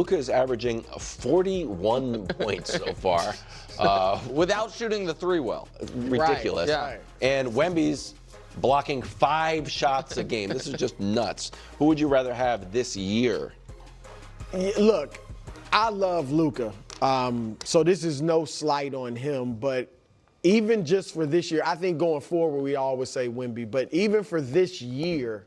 Luka is averaging 41 points so far without shooting the three well. Ridiculous. Right. And Wemby's blocking 5 shots a game. This is just nuts. Who would you rather have this year? Look, I love Luka. So this is no slight on him, but even just for this year, I think going forward we always say Wemby, but even for this year,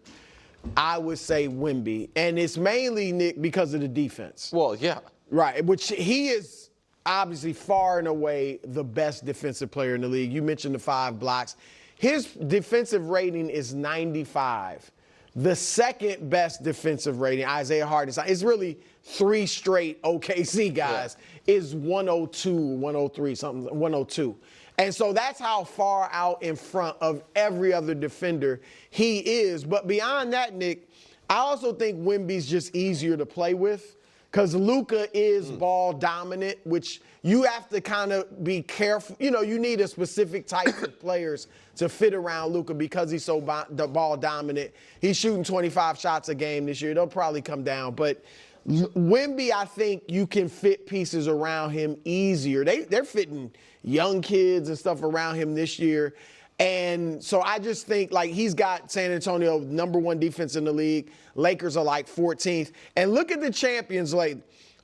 I would say Wemby. And it's mainly, Nick, because of the defense. Well, yeah. Right, which he is obviously far and away the best defensive player in the league. You mentioned the 5 blocks. His defensive rating is 95. The second best defensive rating, Isaiah Harden, it's really 3 straight OKC guys, is 102, 103, something, 102. And so that's how far out in front of every other defender he is. But beyond that, Nick, I also think Wemby's just easier to play with because Luka is ball dominant, which you have to kind of be careful. You know, you need a specific type of players to fit around Luka because he's so ball dominant. He's shooting 25 shots a game this year. They'll probably come down. But Wemby, I think you can fit pieces around him easier. They're fitting young kids and stuff around him this year. And so I just think, like, he's got San Antonio #1 defense in the league. Lakers are like 14th. And look at the champions, like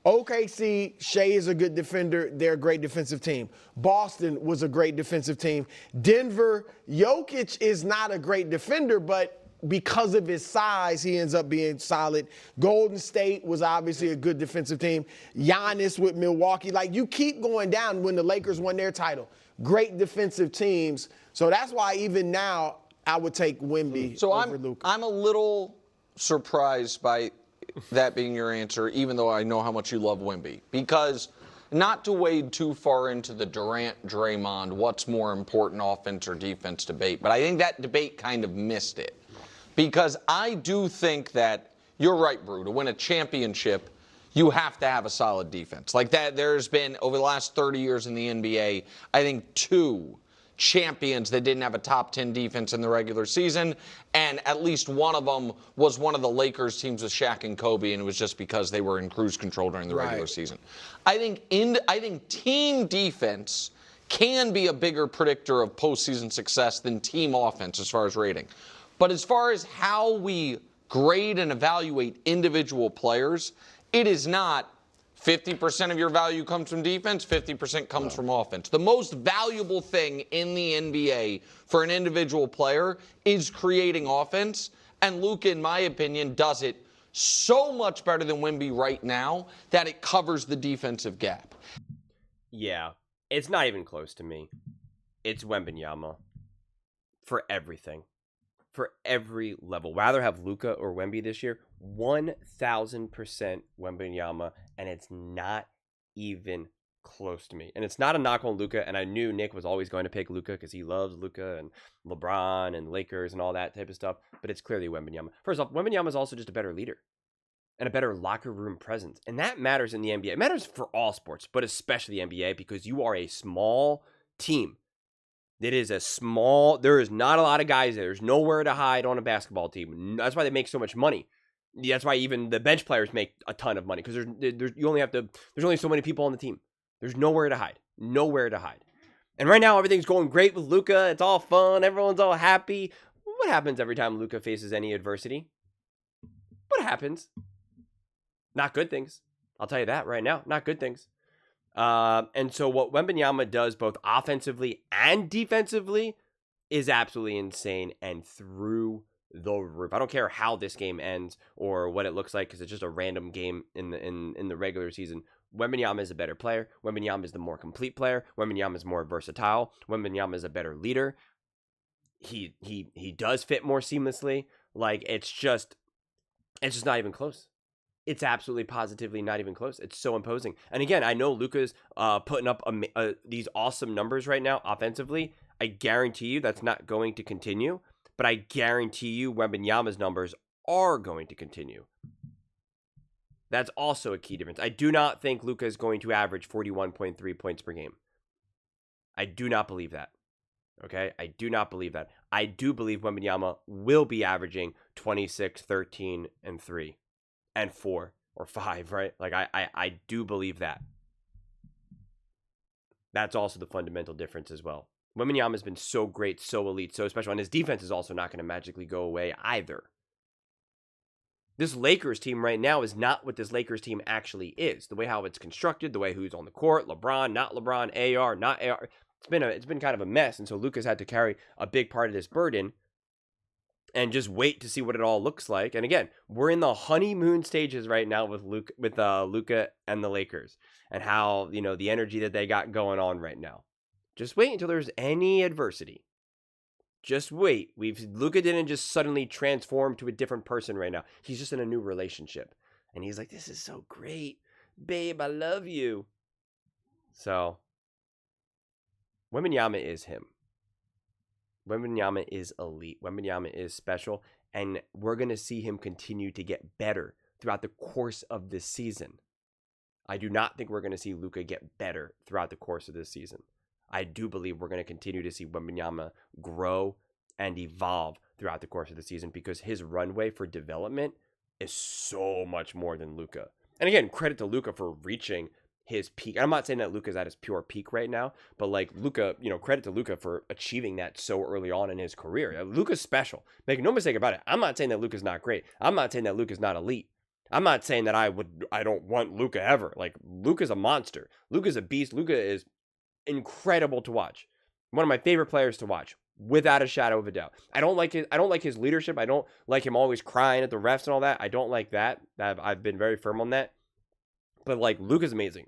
OKC, Shea is a good defender. They're a great defensive team. Boston was a great defensive team. Denver, Jokic is not a great defender, but because of his size, he ends up being solid. Golden State was obviously a good defensive team. Giannis with Milwaukee. Like, you keep going down when the Lakers won their title. Great defensive teams. So that's why even now I would take Wemby over Luka. I'm a little surprised by that being your answer, even though I know how much you love Wemby. Because not to wade too far into the Durant, Draymond, what's more important, offense or defense debate, but I think that debate kind of missed it. Because I do think that, you're right, Brew, to win a championship, you have to have a solid defense. Like that, there's been, over the last 30 years in the NBA, I think 2 champions that didn't have a top 10 defense in the regular season, and at least one of them was one of the Lakers teams with Shaq and Kobe, and it was just because they were in cruise control during the regular season. I think team defense can be a bigger predictor of postseason success than team offense as far as rating. But as far as how we grade and evaluate individual players, it is not 50% of your value comes from defense, 50% comes from offense. The most valuable thing in the NBA for an individual player is creating offense, and Luka, in my opinion, does it so much better than Wemby right now that it covers the defensive gap. Yeah, it's not even close to me. It's Wembanyama for everything. For every level. Rather have Luka or Wemby this year, 1,000% Wembanyama, and it's not even close to me. And it's not a knock on Luka, and I knew Nick was always going to pick Luka because he loves Luka and LeBron and Lakers and all that type of stuff, but it's clearly Wembanyama. First off, Wembanyama is also just a better leader and a better locker room presence, and that matters in the NBA. It matters for all sports, but especially the NBA, because you are a small team. It is there is not a lot of guys there. There's nowhere to hide on a basketball team. That's why they make so much money. That's why even the bench players make a ton of money, because there's only so many people on the team. There's nowhere to hide. Nowhere to hide. And right now, everything's going great with Luka. It's all fun. Everyone's all happy. What happens every time Luka faces any adversity? What happens? Not good things. I'll tell you that right now. Not good things. And so what Wembanyama does both offensively and defensively is absolutely insane and through the roof. I don't care how this game ends or what it looks like, because it's just a random game in the regular season. Wembanyama is a better player. Wembanyama is the more complete player. Wembanyama is more versatile. Wembanyama is a better leader. He does fit more seamlessly. Like, it's just not even close. It's absolutely positively not even close. It's so imposing. And again, I know Luka's putting up these awesome numbers right now offensively. I guarantee you that's not going to continue. But I guarantee you Wembanyama's numbers are going to continue. That's also a key difference. I do not think Luka is going to average 41.3 points per game. I do not believe that. Okay? I do not believe that. I do believe Wembanyama will be averaging 26, 13, and 3. And 4 or 5, right? Like, I do believe that. That's also the fundamental difference as well. Wembanyama has been so great, so elite, so special, and his defense is also not going to magically go away either. This Lakers team right now is not what this Lakers team actually is. The way how it's constructed, the way who's on the court, LeBron, not LeBron, AR, not AR. It's been kind of a mess, and so Luka's had to carry a big part of this burden and just wait to see what it all looks like. And again, we're in the honeymoon stages right now with Luka and the Lakers, and how, you know, the energy that they got going on right now. Just wait until there's any adversity. Just wait. Luka didn't just suddenly transform to a different person right now. He's just in a new relationship. And he's like, this is so great. Babe, I love you. So, Wembanyama is him. Wembanyama is elite. Wembanyama is special. And we're going to see him continue to get better throughout the course of this season. I do not think we're going to see Luka get better throughout the course of this season. I do believe we're going to continue to see Wembanyama grow and evolve throughout the course of the season, because his runway for development is so much more than Luka. And again, credit to Luka for reaching his peak. I'm not saying that Luka's at his pure peak right now, but like Luka, you know, credit to Luka for achieving that so early on in his career. Luka's special. Make no mistake about it. I'm not saying that Luka's not great. I'm not saying that Luka's not elite. I'm not saying that I don't want Luka ever. Like, Luka's a monster. Luka's a beast. Luka is incredible to watch. One of my favorite players to watch, without a shadow of a doubt. I don't like his leadership. I don't like him always crying at the refs and all that. I don't like that. I've been very firm on that. But like, Luka's amazing.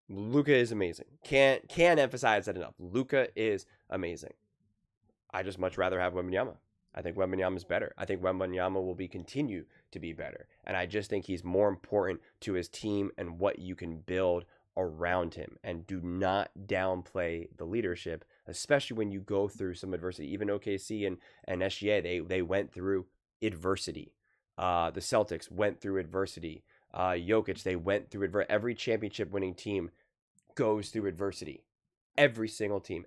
Luka is amazing. Can't emphasize that enough. Luka is amazing. I just much rather have Wembanyama. I think Wembanyama is better. I think Wembanyama will continue to be better. And I just think he's more important to his team and what you can build around him. And do not downplay the leadership, especially when you go through some adversity. Even OKC and SGA, they went through adversity. The Celtics went through adversity. Jokic, they went through adversity. Every championship winning team goes through adversity. Every single team.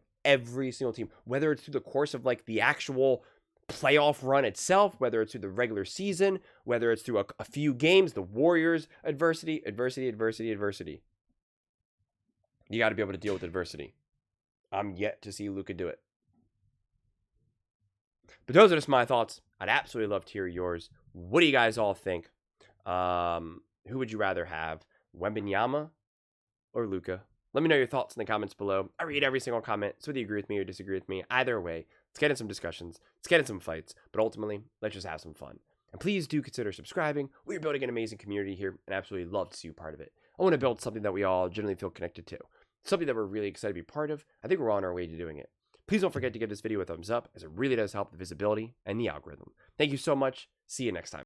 Whether it's through the course of like the actual playoff run itself, whether it's through the regular season, whether it's through a few games, the Warriors, adversity. You got to be able to deal with adversity. I'm yet to see Luka do it. But those are just my thoughts. I'd absolutely love to hear yours. What do you guys all think? Who would you rather have, Wembanyama or Luka? Let me know your thoughts in the comments below. I read every single comment, so whether you agree with me or disagree with me, either way, let's get in some discussions, let's get in some fights, but ultimately, let's just have some fun. And please do consider subscribing. We're building an amazing community here, and I absolutely love to see you part of it. I want to build something that we all generally feel connected to, something that we're really excited to be part of. I think we're on our way to doing it. Please don't forget to give this video a thumbs up, as it really does help the visibility and the algorithm. Thank you so much. See you next time.